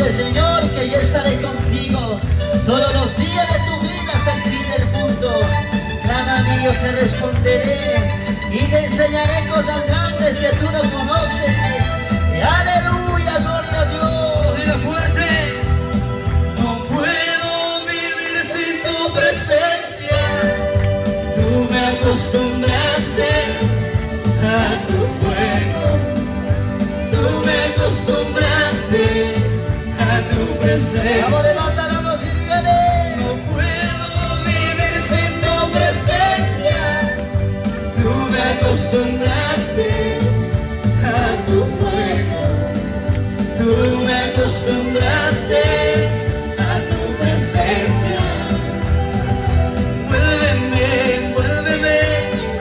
dice, Señor, que yo estaré contigo todos los días de tu vida hasta el fin del mundo. Clama a mí, yo te responderé y te enseñaré cosas grandes que tú no conoces. Aleluya, gloria a Dios. Dile fuerte. No puedo vivir sin tu presencia. Tú me acostumbraste a tu fuego. Tú me acostumbraste a tu presencia. Vamos, levanta la voz y dígale. No puedo vivir sin tu presencia. Tú me acostumbraste a tu fuego. Tú me acostumbraste a tu presencia. Envuélveme, envuélveme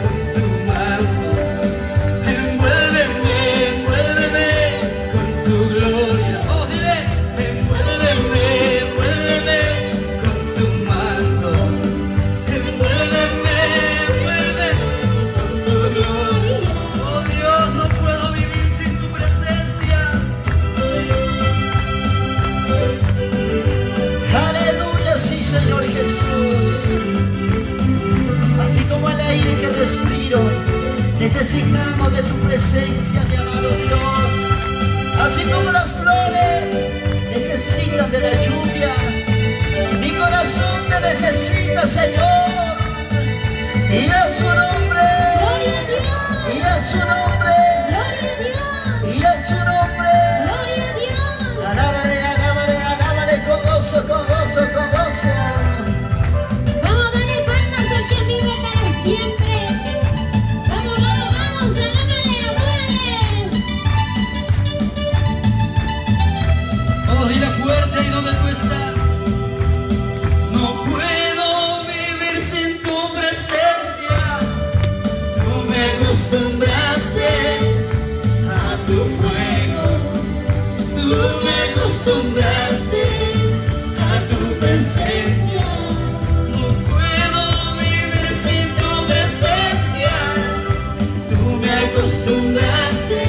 con tu manto. Envuélveme, envuélveme con tu gloria. Oh, dile, envuélveme, envuélveme con tu manto. Envuélveme, envuélveme con tu gloria. Oh Dios, no puedo vivir sin tu presencia. Aleluya, sí, Señor Jesús. Así como el aire que respiro, necesitamos de tu presencia, mi amado Dios. Así como las flores necesitan de la lluvia, mi corazón te necesita, Señor. Y a su nombre, Gloria a Dios. y a su nombre, Gloria a Dios. y a su nombre. Gloria a Dios. Alábale, alábale, alábale con gozo, con gozo, con gozo. Vamos a darle palmas al que vive para siempre. Vamos, vamos, vamos, alábale, adórale. Oh, dile fuerte ahí donde tú estás. No puedo vivir sin tu presencia. Tú me acostumbraste a tu fuego. Tú me acostumbraste a tu presencia. No puedo vivir sin tu presencia. Tú me acostumbraste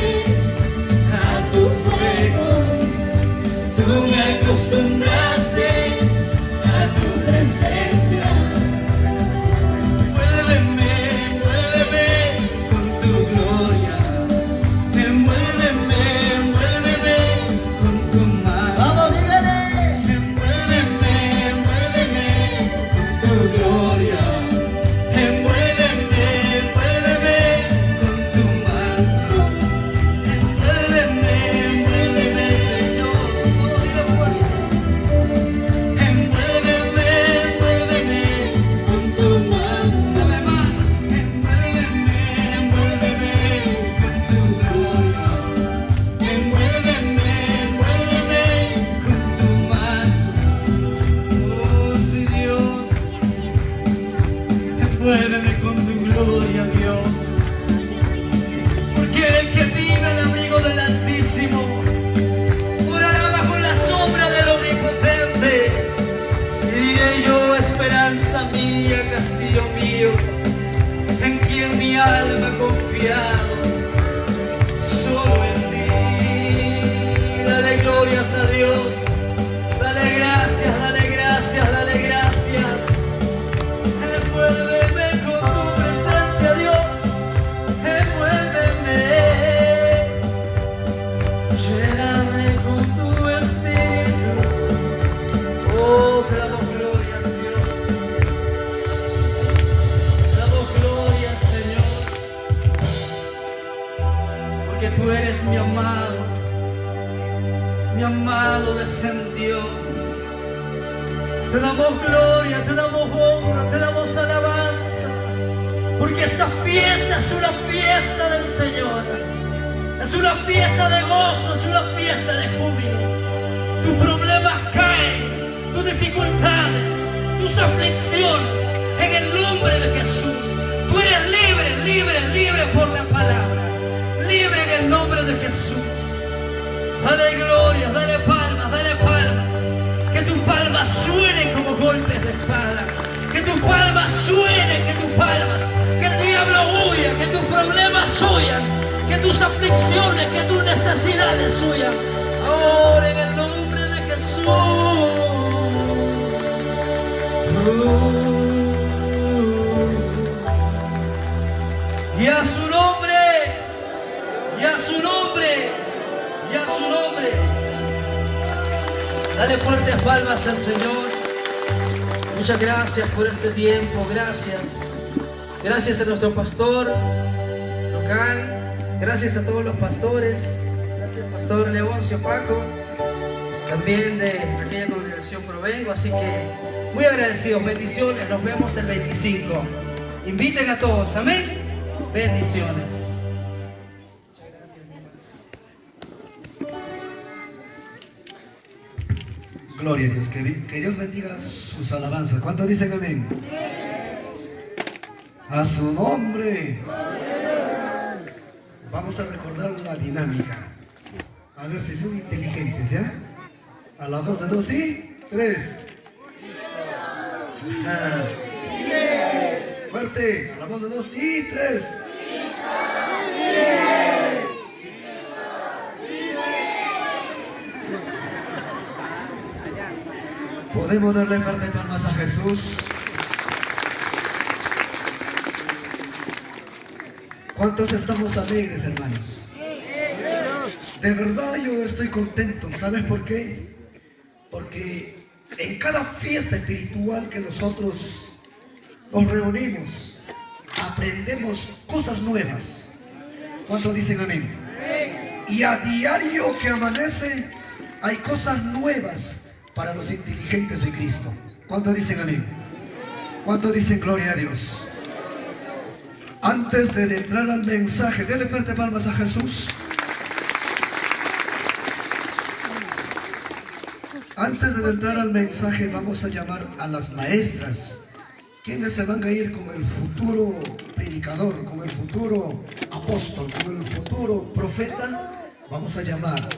a tu fuego. Tú me acostumbraste a tu presencia. Envuélveme, envuélveme con tu gloria. Envuélveme, envuélveme con tu mano. Vamos, dígale. Envuélveme, envuélveme con tu gloria. Envuélveme, envuélveme con tu mano. Envuélveme, envuélveme, Señor. Oh, dile fuerte. Envuélveme, envuélveme con tu mano. Dame más. Envuélveme, envuélveme con tu gloria. Envuélveme, envuélveme con tu mano. Oh, sí, Dios. Envuélveme con tu gloria, Dios. Porque el que vive el abrigo del Altísimo morará bajo la sombra del Omnipotente. Y diré yo, esperanza mía, castillo mío, en quien mi alma ha confiado, solo en ti. Dale glorias a Dios, dale gracias, dale gracias, dale gracias. Envuélveme con tu presencia, Dios. Envuélveme. Lléname con tu espíritu. Oh, te damos glorias, Dios. Te damos glorias, Señor. Porque tú eres mi amado descendió. Te damos gloria, te damos honra, te damos alabanza. Porque esta fiesta es una fiesta del Señor. Es una fiesta de gozo, es una fiesta de júbilo. Tus problemas caen, tus dificultades, tus aflicciones, en el nombre de Jesús. Tú eres libre, libre, libre por la palabra. Libre en el nombre de Jesús. Dale gloria, dale palmas, dale palmas. Que tus palmas suenen como golpes de espada. Que tus palmas suenen, que tus palmas. Que el diablo huya, que tus problemas huyan. Que tus aflicciones, que tus necesidades huyan. Ahora en el nombre de Dale fuertes palmas al Señor. Muchas gracias por este tiempo, gracias. Gracias a nuestro pastor local, gracias a todos los pastores, gracias al pastor Leoncio Paco, también de aquella congregación Provengo, así que muy agradecidos, bendiciones, nos vemos el 25. Inviten a todos, amén, bendiciones. Gloria a Dios, que Dios bendiga sus alabanzas. ¿Cuántos dicen amén? A su nombre. Vamos a recordar la dinámica. A ver si son inteligentes, ¿ya? A la voz de 2 y 3. Fuerte, a la voz de 2 y 3. Podemos darle fuerte palmas a Jesús. ¿Cuántos estamos alegres, hermanos? De verdad yo estoy contento. ¿Sabes por qué? Porque en cada fiesta espiritual que nosotros nos reunimos, aprendemos cosas nuevas. ¿Cuántos dicen amén? Y a diario que amanece hay cosas nuevas para los inteligentes de Cristo. ¿Cuántos dicen amén? ¿Cuántos dicen gloria a Dios? Antes de entrar al mensaje, denle fuerte palmas a Jesús. Antes de entrar al mensaje, vamos a llamar a las maestras, quienes se van a ir con el futuro predicador, con el futuro apóstol, con el futuro profeta. Vamos a llamar